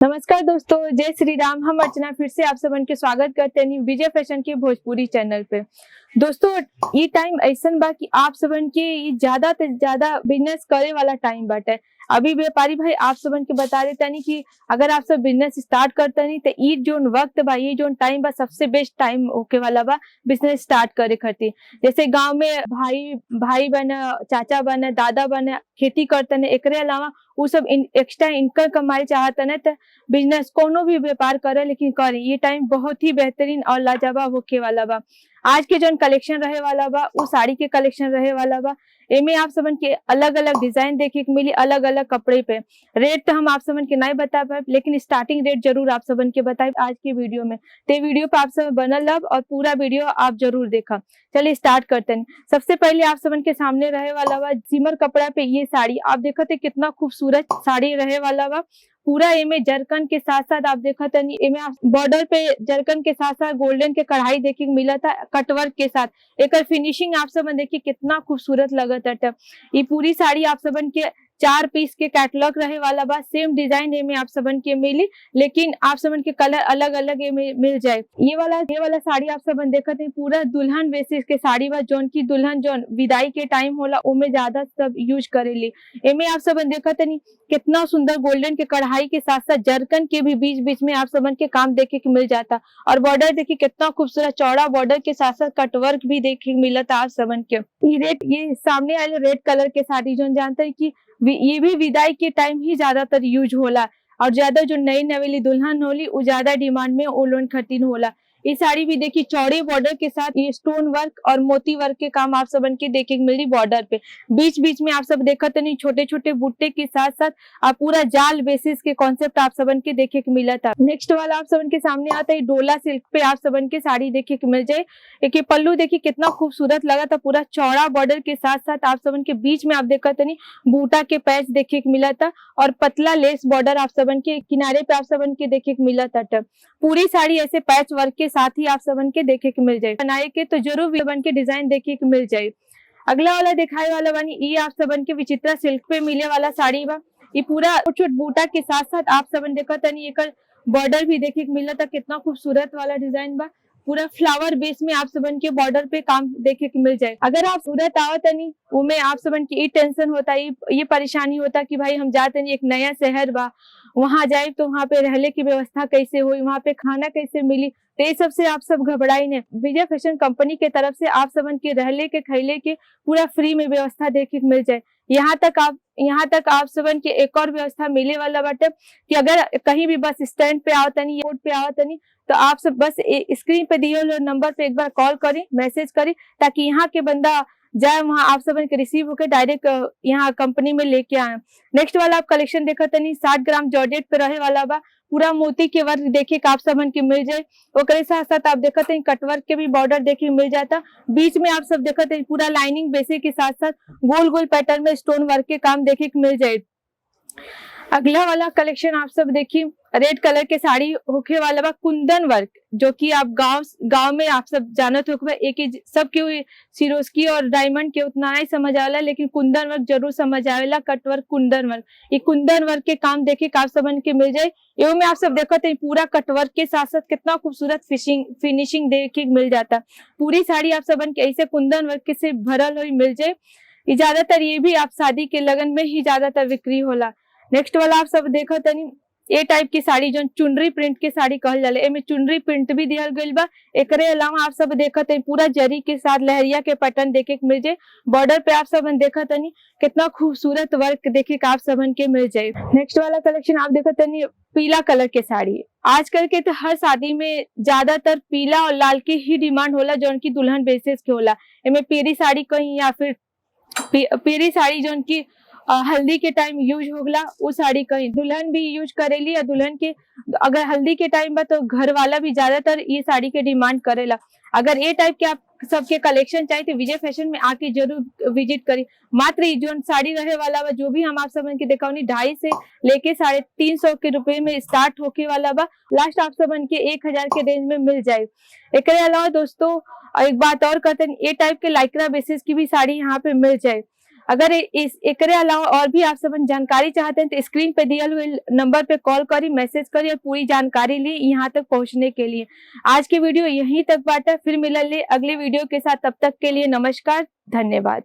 नमस्कार दोस्तों, जय श्री राम। हम अर्चना फिर से आप सबन के स्वागत करते हैं विजय फैशन के भोजपुरी चैनल पे। दोस्तों, ये टाइम ऐसा बा कि आप सबन के ये ज्यादा से ज्यादा बिजनेस करे वाला टाइम बाटे। अभी व्यापारी भाई आप सबन के बता देता नहीं कि अगर आप सब बिजनेस स्टार्ट करते नहीं तो ये जो वक्त बा, ये जो टाइम बा, सबसे बेस्ट टाइम होके वाला बा बिजनेस स्टार्ट करे खातिर। जैसे गांव में भाई बने, चाचा बने, दादा बने खेती करते ने, एकरे अलावा वो सब एक्स्ट्रा इनकम कमाई चाहते न तो बिजनेस कोनो भी व्यापार करे, लेकिन करे। ये टाइम बहुत ही बेहतरीन और लाजवाब होके वाला बा। आज के जो कलेक्शन रहे वाला बा वो साड़ी के कलेक्शन रहे वाला बा। एमे आप सबन के अलग अलग डिजाइन देखे के मिली, अलग अलग कपड़े पे। रेट तो हम आप सबन के नहीं बता पाए, लेकिन स्टार्टिंग रेट जरूर आप सबन के बताए आज की वीडियो में। ते वीडियो पे आप सब बनल रह और पूरा वीडियो आप जरूर देखा। चलिए स्टार्ट करते हैं। सबसे पहले आप सबन के सामने रहे वाला बा सिमर कपड़ा पे ये साड़ी। आप देखो थे कितना खूबसूरत साड़ी रहे वाला बा। पूरा एमे जरकन के साथ साथ आप देखा था बॉर्डर पे जरकन के साथ साथ गोल्डन के कढ़ाई देखे को मिला था कटवर्क के साथ। एक फिनिशिंग आप सबन देखिए कितना खूबसूरत लगत है। ये पूरी साड़ी आप सबन के 4 पीस के कैटलॉग रहे वाला बा। सेम डिजाइन में आप सबन के मिली, लेकिन आप सबन के कलर अलग अलग मिल जाए। ये वाला साड़ी आप सबन देखते हैं पूरा दुल्हन बेसिस के साड़ी बा, जोन की दुल्हन जोन विदाई के टाइम होला उमे ज्यादा सब यूज करेली। एमे आप सबन देखते नहीं कितना सुंदर गोल्डन के कढ़ाई के साथ साथ जरकन के भी बीच बीच में आप सबन के काम देखे के मिल जाता। और बॉर्डर देखिए कितना खूबसूरत चौड़ा बॉर्डर के साथ साथ कटवर्क भी देखे के मिलता आप सबन के। ये सामने वाले रेड कलर के साड़ी जो जानते हैं कि ये भी विदाई के टाइम ही ज्यादातर यूज होला, और ज्यादा जो नई नवेली दुल्हन होली वो ज्यादा डिमांड में ओलोन खतीन होला। ये साड़ी भी देखिए चौड़े बॉर्डर के साथ ये स्टोन वर्क और मोती वर्क के काम आप सबन के देखे के मिली। बॉर्डर पे बीच बीच में आप सब देखते नहीं छोटे छोटे बूटे के साथ साथ आप पूरा जाल बेसिस के कॉन्सेप्ट आप सबन के देखे के मिला था। नेक्स्ट वाला आप सबन के सामने आता है डोला सिल्क पे आप सबन के साड़ी देखे के मिल जाए। एक पल्लू देखिए कितना खूबसूरत लगा था, पूरा चौड़ा बॉर्डर के साथ साथ आप सबन के बीच में आप देखते नहीं बूटा के पैच देखे के मिला था, और पतला लेस बॉर्डर आप सबन के किनारे पे आप सबन के देखे के मिला था। पूरी साड़ी ऐसे पैच वर्क के साथ ही आप सबन के देखे के मिल जाए। बनाए के तो जरूर सबन के डिजाइन देखे के मिल जाए। अगला वाला दिखाए वाला बानी ये आप सबन के विचित्रा सिल्क पे मिले वाला साड़ी बा। ये पूरा छोट बूटा के साथ साथ आप सबन देखते नहीं एक बॉर्डर भी देखे के मिला था, कितना खूबसूरत वाला डिजाइन बा। पूरा फ्लावर बेस में आप सबन के बॉर्डर पे काम देखे के मिल जाए। अगर आप सूरत आवत नहीं उमे आप सबन की टेंशन होता, ये परेशानी होता कि भाई हम जाते नहीं एक नया शहर बा, वहां जाए तो वहां पे रहने की व्यवस्था कैसे हुई, वहां पे खाना कैसे मिली। तो ये सबसे आप सब घबराई ने। विजय फैशन कंपनी के तरफ से आप सबन के रहले के खैले के पूरा फ्री में व्यवस्था देखे के मिल जाए। यहाँ तक आप सबन के एक और व्यवस्था मिले वाला बाटे कि अगर कहीं भी बस स्टैंड पे आवत नहीं, रोड पे आवत नहीं, तो आप सब बस स्क्रीन पे दिए हुए नंबर पे एक बार कॉल करी, मैसेज करी, ताकि यहाँ के बंदा जाए वहां आप सबन के रिसीव होकर डायरेक्ट यहाँ कंपनी में लेके आए। नेक्स्ट वाला आप कलेक्शन देखते नहीं 60 ग्राम जॉर्जेट पे रहे वाला बा। पूरा मोती के वर्क देखे के आप सबन के मिल जाए। ओकरे साथ साथ आप देखते हैं कटवर्क के भी बॉर्डर देखे मिल जाता। बीच में आप सब देखते हैं पूरा लाइनिंग बेसे के साथ साथ गोल गोल पैटर्न में स्टोन वर्क के काम देखे के मिल जाए। अगला वाला कलेक्शन आप सब देखिए रेड कलर के साड़ी होके वाला बा कुंदन वर्क, जो कि आप गांव में आप सब जानत हो एक सबके सिरोस्की और डायमंड के उतना नहीं समझ आवेला, लेकिन कुंदन वर्क जरूर समझ आवेला। कटवर्क कुंदन वर्क, ये कुंदन वर्क के काम देखे का आप सबन के मिल जाए। एवं में आप सब देखते हैं पूरा कटवर्क के साथ साथ कितना खूबसूरत फिनिशिंग देखे मिल जाता। पूरी साड़ी आप सबन के ऐसे कुंदन वर्क से भरल हुई मिल जाए। ज्यादातर ये भी आप शादी के लगन में ही ज्यादातर बिक्री होला। नेक्स्ट वाला आप सब देखते नहीं ए टाइप की साड़ी जो चुनरी प्रिंट के साड़ी कहल जाला, एमे चुनरी प्रिंट भी दिहल गइल बा। एकरे अलावा आप सब देखते हैं पूरा जरी के साथ लहरिया के पैटर्न देखे के मिल जाए। बॉर्डर पे आप सब देखते नहीं कितना खूबसूरत वर्क देखे के आप सबन के मिल जाए। नेक्स्ट वाला कलेक्शन आप देखते नहीं पीला कलर के साड़ी। आजकल के तो हर शादी में ज्यादातर पीला और लाल की ही डिमांड होला, जो की दुल्हन बेसिस के होला। एमे पीरी साड़ी कहीं या फिर पीरी साड़ी जो की हल्दी के टाइम यूज होगला, वो साड़ी कहीं दुल्हन भी यूज करेली। या दुल्हन के अगर हल्दी के टाइम बा तो घर वाला भी ज्यादातर ये साड़ी के डिमांड करेला। अगर ये टाइप के आप सबके कलेक्शन चाहिए तो विजय फैशन में आके जरूर विजिट करी। मात्र ये जो साड़ी रहे वाला बा, जो भी हम आप सबन के दिखावनी 250 से लेके 350 के रुपए में स्टार्ट होके वाला बा। लास्ट आप सबन के 1000 के रेंज में मिल जाए। एक अलावा दोस्तों एक बात और कहते हैं, ये टाइप के लाइक्रा बेसिस की भी साड़ी यहाँ पे मिल जाए। अगर इस एकरे अलावा और भी आप सबन जानकारी चाहते हैं तो स्क्रीन पे दियल हुए नंबर पे कॉल करी, मैसेज करी और पूरी जानकारी ली यहाँ तक पहुँचने के लिए। आज के वीडियो यहीं तक बाटा, फिर मिलल अगले वीडियो के साथ। तब तक के लिए नमस्कार, धन्यवाद।